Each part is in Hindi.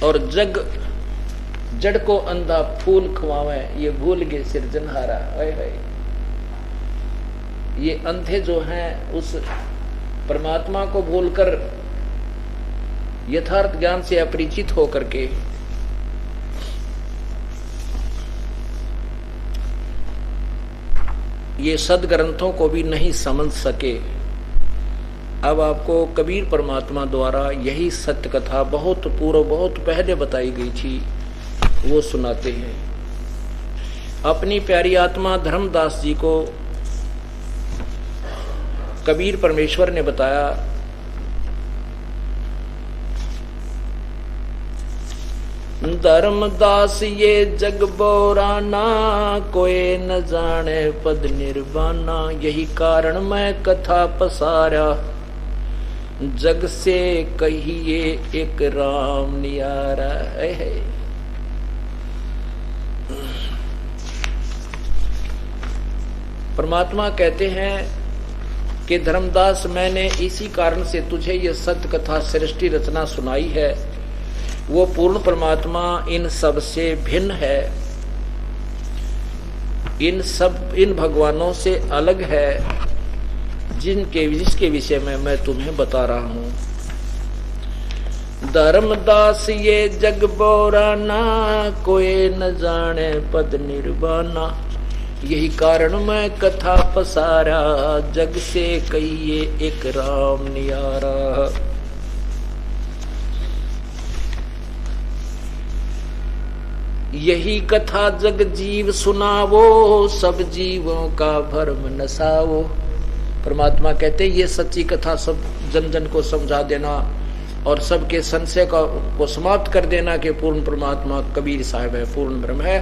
और जग जड़ को अंधा फूल खवावे, ये भूल गए सिरजनहारा। ये अंधे जो हैं उस परमात्मा को भूलकर यथार्थ ज्ञान से अपरिचित होकर के ये सदग्रंथों को भी नहीं समझ सके। अब आपको कबीर परमात्मा द्वारा यही सत्य कथा बहुत पूर्व बहुत पहले बताई गई थी, वो सुनाते हैं। अपनी प्यारी आत्मा धर्मदास जी को कबीर परमेश्वर ने बताया, धर्मदास ये जग बोराना, कोई न जाने पद निर्वाणा। यही कारण मैं कथा पसारा, जग से कहिए एक राम नियारा। है परमात्मा कहते हैं कि धर्मदास, मैंने इसी कारण से तुझे ये सत्य कथा सृष्टि रचना सुनाई है। वो पूर्ण परमात्मा इन सब से भिन्न है, इन भगवानों से अलग है, जिसके विषय में मैं तुम्हें बता रहा हूं। धर्मदास ये जग बोराना, कोई न जाने पद निर्वाणा। यही कारण मैं कथा पसारा, जग से कहिए एक राम नियारा। यही कथा जग जीव सुनावो, सब जीवों का भरम नसावो। परमात्मा कहते ये सच्ची कथा सब जन जन को समझा देना और सबके संशय को समाप्त कर देना कि पूर्ण परमात्मा कबीर साहब है, पूर्ण ब्रह्म है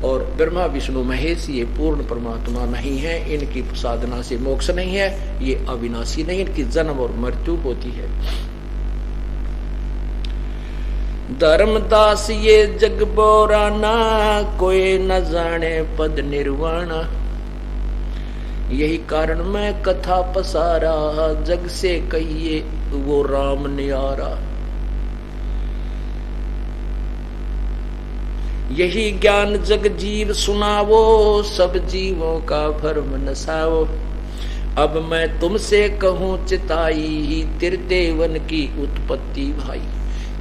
और ब्रह्मा विष्णु महेश ये पूर्ण परमात्मा नहीं है। इनकी साधना से मोक्ष नहीं है, ये अविनाशी नहीं, इनकी जन्म और मृत्यु होती है। धर्मदास ये जग बोराना, कोई न जाने पद निर्वाणा। यही कारण मैं कथा पसारा, जग से कहिए वो राम नियारा। यही ज्ञान जग जीव सुनावो, सब जीवों का भरम नसावो। अब मैं तुमसे कहूँ चिताई, त्रिदेवन की उत्पत्ति भाई।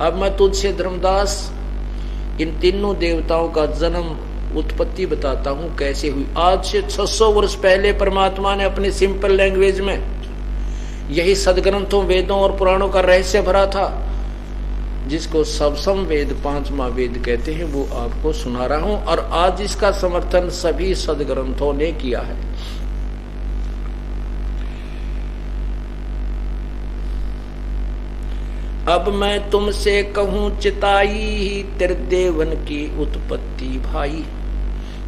अब मैं तुझसे धर्मदास इन तीनों देवताओं का जन्म उत्पत्ति बताता हूं कैसे हुई। आज से 600 वर्ष पहले परमात्मा ने अपने सिंपल लैंग्वेज में यही सदग्रंथों वेदों और पुराणों का रहस्य भरा था, जिसको सबसम वेद पांचवा वेद कहते हैं, वो आपको सुना रहा हूं। और आज इसका समर्थन सभी सदग्रंथों ने किया है। अब मैं तुमसे कहूं चिताई, त्रिदेवन की उत्पत्ति भाई।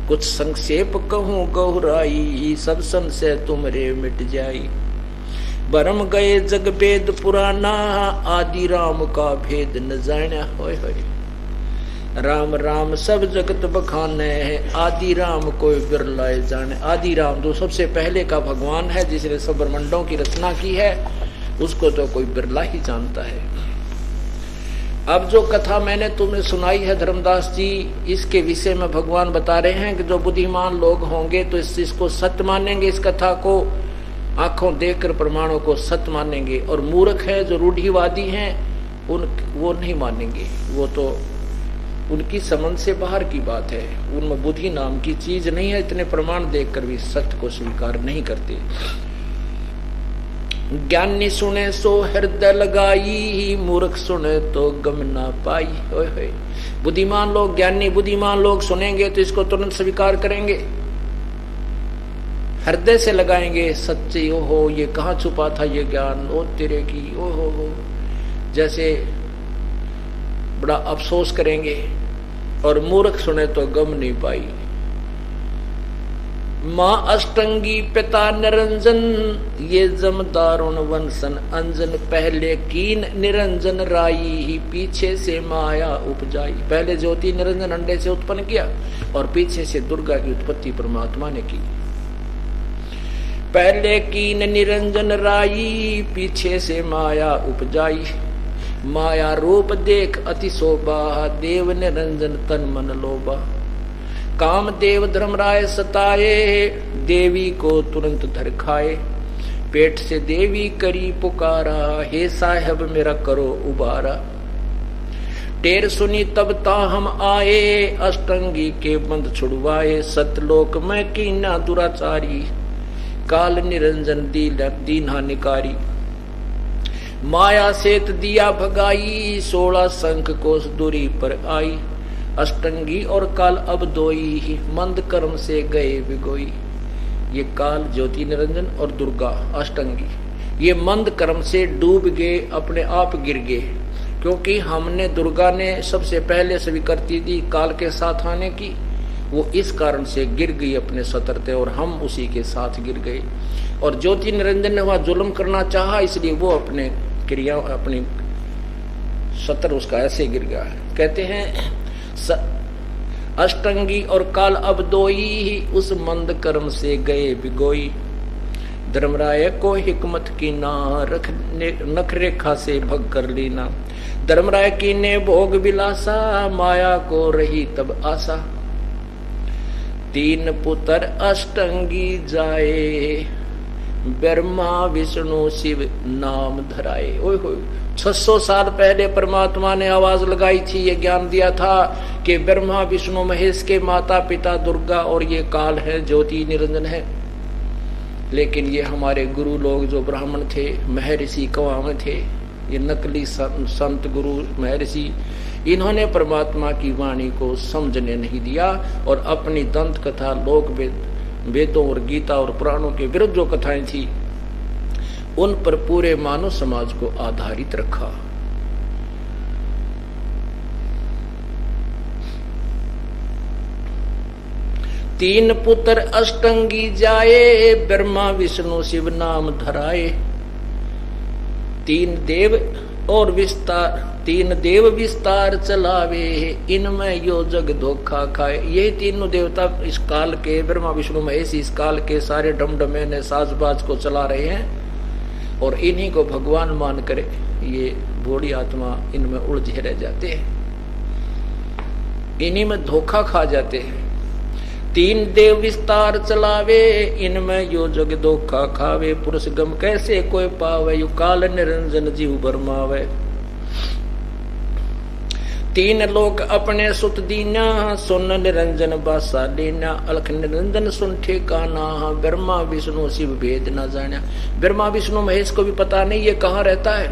कुछ संक्षेप कहूं गहराई, सब संशय तुमरे मिट जाई। भरम गए जग भेद पुराना, आदि राम का भेद न जाना। होय होय राम राम सब जगत बखाने है, आदि राम कोई बिरलाए जाने। आदि राम जो सबसे पहले का भगवान है, जिसने सब ब्रह्मांडों की रचना की है, उसको तो कोई बिरला ही जानता है। अब जो कथा मैंने तुम्हें सुनाई है धर्मदास जी, इसके विषय में भगवान बता रहे हैं कि जो बुद्धिमान लोग होंगे तो इसको सत्य मानेंगे, इस कथा को आंखों देखकर प्रमाणों को सत्य मानेंगे। और मूर्ख है जो रूढ़िवादी हैं, वो नहीं मानेंगे। वो तो उनकी समझ से बाहर की बात है, उनमें बुद्धि नाम की चीज नहीं है। इतने प्रमाण देखकर भी सत्य को स्वीकार नहीं करते। ज्ञानी सुने सो हृदय लगाई, मूर्ख सुने तो गम ना पाई। होय होय बुद्धिमान लोग, ज्ञानी बुद्धिमान लोग सुनेंगे तो इसको तुरंत स्वीकार करेंगे, हृदय से लगाएंगे। सच्चे ओहो ये कहाँ छुपा था ये ज्ञान, ओ तेरे की ओहो, जैसे बड़ा अफसोस करेंगे। और मूर्ख सुने तो गम नहीं पाई। माँ अष्टंगी पिता निरंजन, ये जमदारुण वंशन अंजन। पहले कीन निरंजन राई, पीछे से माया उपजाई। पहले ज्योति निरंजन अंडे से उत्पन्न किया और पीछे से दुर्गा की उत्पत्ति परमात्मा ने की। पहले कीन निरंजन राई, पीछे से माया उपजाई। माया रूप देख अति शोभा, देव निरंजन तन मन लोभा। काम देव धर्मराय सताए, देवी को तुरंत धर खाए। पेट से देवी करी पुकारा, हे साहब मेरा करो उबारा। टेर सुनी तब ता हम आए, अष्टंगी के बंद छुड़वाए। सतलोक में कीना दुराचारी, काल निरंजन दीन्हा निकारी। माया सेत दिया भगाई, 16 शंख कोस दूरी पर आई। अष्टंगी और काल अब दोई, मंद कर्म से गए बिगोई। ये काल ज्योति निरंजन और दुर्गा अष्टंगी, ये मंद कर्म से डूब गए, अपने आप गिर गए। क्योंकि हमने दुर्गा ने सबसे पहले स्वीकृति दी काल के साथ आने की, वो इस कारण से गिर गई अपने सतरते, और हम उसी के साथ गिर गए। और ज्योति निरंजन ने वहां जुल्म करना चाहा, इसलिए वो अपने क्रिया अपनी सतर उसका ऐसे गिर गया। कहते हैं अष्टंगी और काल अब दोई, उस मंद कर्म से गए बिगोई। धर्मराय को हिकमत की ना, नख रेखा से भग कर लेना। धर्मराय की ने भोग विलासा, माया को रही तब आशा। 3 पुत्र अष्टंगी जाए, ब्रह्मा विष्णु शिव नाम धराए। ओए होए, 600 साल पहले परमात्मा ने आवाज लगाई थी, ये ज्ञान दिया था कि ब्रह्मा विष्णु महेश के माता पिता दुर्गा और ये काल है, ज्योति निरंजन है। लेकिन ये हमारे गुरु लोग जो ब्राह्मण थे, महर्षि कवा में थे, ये नकली संत गुरु महर्षि, इन्होंने परमात्मा की वाणी को समझने नहीं दिया और अपनी दंत कथा, लोक वेदों और गीता और पुराणों के विरुद्ध जो कथाएं थी, उन पर पूरे मानव समाज को आधारित रखा। तीन पुत्र अष्टंगी जाए, ब्रह्मा विष्णु शिव नाम धराए। तीन देव विस्तार चलावे, इनमें यो जग धोखा खाए। ये तीनों देवता इस काल के, ब्रह्मा विष्णु महेश इस काल के सारे डमडमे ने साजबाज को चला रहे हैं और इन्हीं को भगवान मान कर ये बूढ़ी आत्मा इनमें उलझे रह जाते हैं, इन्हीं में धोखा खा जाते हैं। तीन देव विस्तार चलावे, इनमें यो जग धोखा खावे। पुरुष गम कैसे कोई पावे, यु काल निरंजन जीव बरमावे। तीन लोक अपने सुत दीना, सुन निरंजन बासा लेना। अलख निरंजन सुन ठिकाना, ब्रह्मा विष्णु शिव भेद न जाना। ब्रह्मा विष्णु महेश को भी पता नहीं ये कहाँ रहता है।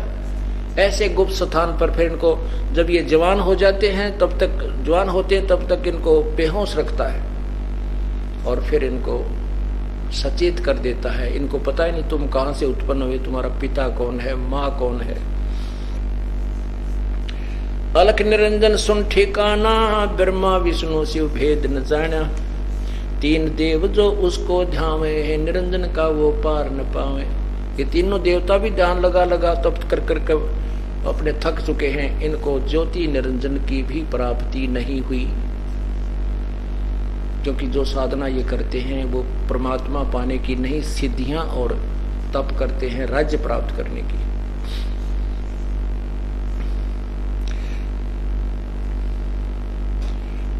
ऐसे गुप्त स्थान पर फिर इनको, जब ये जवान हो जाते हैं तब तक, जवान होते हैं तब तक इनको बेहोश रखता है और फिर इनको सचेत कर देता है। इनको पता ही नहीं तुम कहां से उत्पन्न हुए, तुम्हारा पिता कौन है, माँ कौन है। अलख निरंजन सुन ठिकाना, ब्रह्मा विष्णु शिव भेद न जाना। तीन देव जो उसको ध्यावे, निरंजन का वो पार न पावे। ये तीनों देवता भी ध्यान लगा लगा तप कर कर अपने थक चुके हैं, इनको ज्योति निरंजन की भी प्राप्ति नहीं हुई। क्योंकि जो साधना ये करते हैं वो परमात्मा पाने की नहीं, सिद्धियां और तप करते हैं राज्य प्राप्त करने की।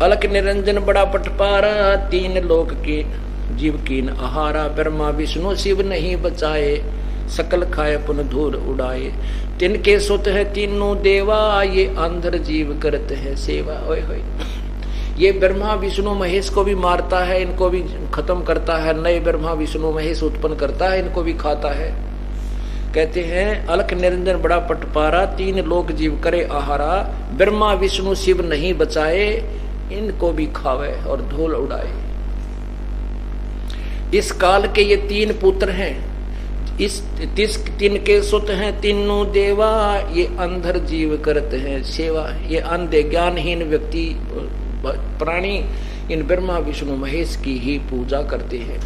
अलख निरंजन बड़ा पटपारा, तीन लोक के जीव कीन आहारा। ब्रह्मा विष्णु शिव नहीं बचाए, सकल खाए पुन धूल उड़ाए। तिनके सुत है तीनों देवा, ये अंधर जीव करते हैं सेवा। ओए होए, ये ब्रह्मा विष्णु महेश को भी मारता है, इनको भी खत्म करता है, नए ब्रह्मा विष्णु महेश उत्पन्न करता है, इनको भी खाता है। कहते हैं अलख निरंजन बड़ा पटपारा, तीन लोक जीव करे आहारा। ब्रह्मा विष्णु शिव नहीं बचाए, इनको भी खावे और धूल उड़ाए। इस काल के ये तीन पुत्र हैं, इस तीन के सुत हैं तीनों देवा, ये अंधर जीव करते हैं सेवा। ये अंधे ज्ञानहीन व्यक्ति प्राणी इन ब्रह्मा विष्णु महेश की ही पूजा करते हैं।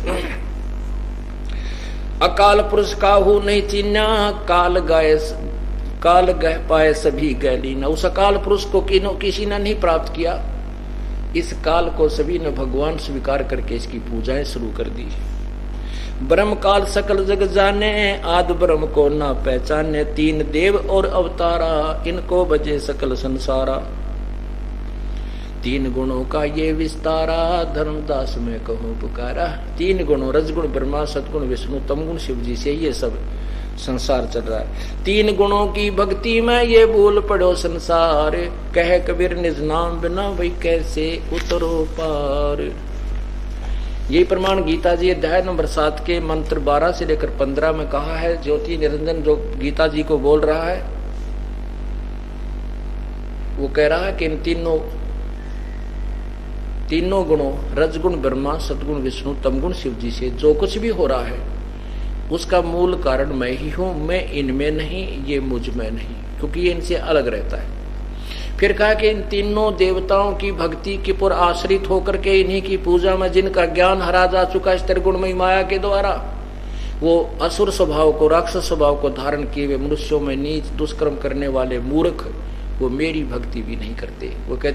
अकाल पुरुष काहू नहीं चीना, काल गह पाए सभी गैलीना। उस अकाल पुरुष को किसी ने नहीं प्राप्त किया, इस काल को सभी ने भगवान स्वीकार करके इसकी पूजाएं शुरू कर दी। ब्रह्म काल सकल जग जाने, आद ब्रह्म को ना पहचाने। तीन देव और अवतारा, इनको बजे सकल संसारा। तीन गुणों का ये विस्तारा, धर्मदास में कहूँ पुकारा। तीन गुणों रजगुण ब्रह्मा, सतगुण विष्णु, तमगुण शिव जी से ये सब संसार चल रहा है। तीन गुणों की भक्ति में ये भूल पड़ो संसार, कह कबीर निज नाम बिना वही कैसे उतरो पार। ये प्रमाण गीता जी अध्याय नंबर 7 के मंत्र 12 से लेकर 15 में कहा है। ज्योति निरंजन जो गीता जी को बोल रहा है, वो कह रहा है कि इन तीनों गुणों रजगुण ब्रह्मा, सतगुण विष्णु, तमगुण शिव जी से जो कुछ भी हो रहा है उसका मूल कारण मैं ही हूं। मैं इनमें नहीं, ये मुझ में नहीं, क्योंकि ये इनसे अलग रहता है। फिर कहा कि इन तीनों देवताओं की भक्ति के पर आश्रित होकर के इन्हीं की पूजा में जिनका ज्ञान हरा जा चुका है त्रिगुणमयी माया के द्वारा, वो असुर स्वभाव को, राक्षस स्वभाव को धारण किए हुए मनुष्यों में नीच दुष्कर्म करने वाले मूर्ख, वो मेरी भक्ति भी नहीं करते। वो कहते